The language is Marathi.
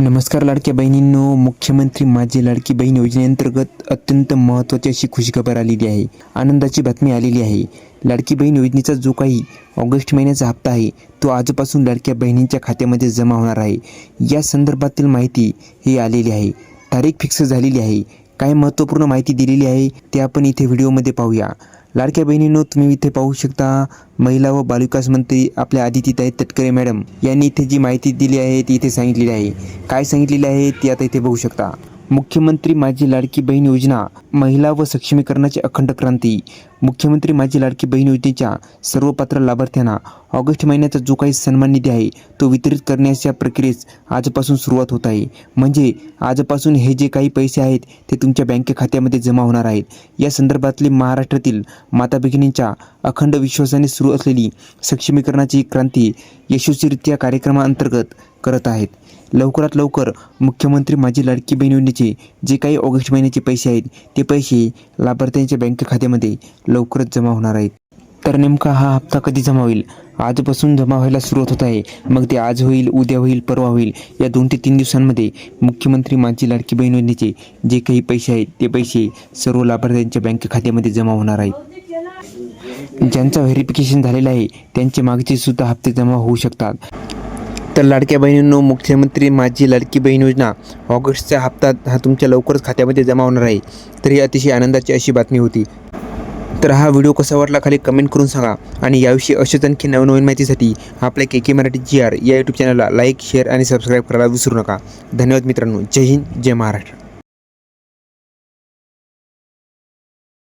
नमस्कार लाडक्या बहिणींनो, मुख्यमंत्री माझी लाडकी बहीण योजनेअंतर्गत अत्यंत महत्त्वाची अशी खुशखबर आलेली आहे. आनंदाची बातमी आलेली आहे. लाडकी बहीण योजनेचा जो काही ऑगस्ट महिन्याचा हप्ता आहे तो आजपासून लाडक्या बहिणींच्या खात्यामध्ये जमा होणार आहे. या संदर्भातील माहिती ही आलेली आहे. तारीख फिक्स झालेली आहे. काय महत्त्वपूर्ण माहिती दिलेली आहे ते आपण इथे व्हिडिओमध्ये पाहूया. लाडक्या बहिणींनो, तुम्ही इथे पाहू शकता महिला व बालविकास मंत्री आपल्या आदितीताई तटकरे मॅडम यांनी इथे जी माहिती दिली आहे ती इथे सांगितलेली आहे. काय सांगितलेले आहे ते आता इथे बघू शकता. मुख्यमंत्री माझी लाडकी बहीण योजना, महिला व सक्षमीकरणाची अखंड क्रांती. मुख्यमंत्री माझी लाडकी बहीण योजनेच्या सर्व पात्र लाभार्थ्यांना ऑगस्ट महिन्याचा जो काही सन्मान निधी आहे तो वितरित करण्याच्या प्रक्रियेस आजपासून सुरुवात होत आहे. म्हणजे आजपासून हे जे काही पैसे आहेत ते तुमच्या बँक खात्यामध्ये जमा होणार आहेत. या संदर्भातली महाराष्ट्रातील माता भगिनींच्या अखंड विश्वासाने सुरू असलेली सक्षमीकरणाची क्रांती यशस्वीरित्या कार्यक्रमाअंतर्गत करत आहेत. लवकरात लवकर मुख्यमंत्री माझी लाडकी बहीण योजनेचे जे काही ऑगस्ट महिन्याचे पैसे आहेत ते पैसे लाभार्थ्यांच्या बँक खात्यामध्ये लवकरच जमा होणार आहेत. तर नेमका हा हप्ता कधी जमा होईल? आजपासून जमा व्हायला सुरुवात होत आहे. मग ते आज होईल, उद्या होईल, परवा होईल. या 2 ते 3 दिवसांमध्ये मुख्यमंत्री माझी लाडकी बहीण योजनेचे जे काही पैसे आहेत ते पैसे सर्व लाभार्थ्यांच्या बँक खात्यामध्ये जमा होणार आहेत. ज्यांचं व्हेरिफिकेशन झालेलं आहे त्यांचे मागचे सुद्धा हप्ते जमा होऊ शकतात. तर लाडक्या बहिणींनो, मुख्यमंत्री माझी लाडकी बहीण योजना ऑगस्टचा हप्ता हा तुमच्या लवकरच खात्यामध्ये जमा होणार आहे. तर ही अतिशय आनंदाची अशी बातमी होती. तर हा व्हिडिओ कसा वाटला खाली कमेंट करून सांगा. आणि याविषयी अशाच आणखी नवनवीन माहितीसाठी आपल्या के मराठी GR या यूट्यूब चॅनलला लाईक, शेअर आणि सबस्क्राईब करायला विसरू नका. धन्यवाद मित्रांनो. जय हिंद, जय महाराष्ट्र.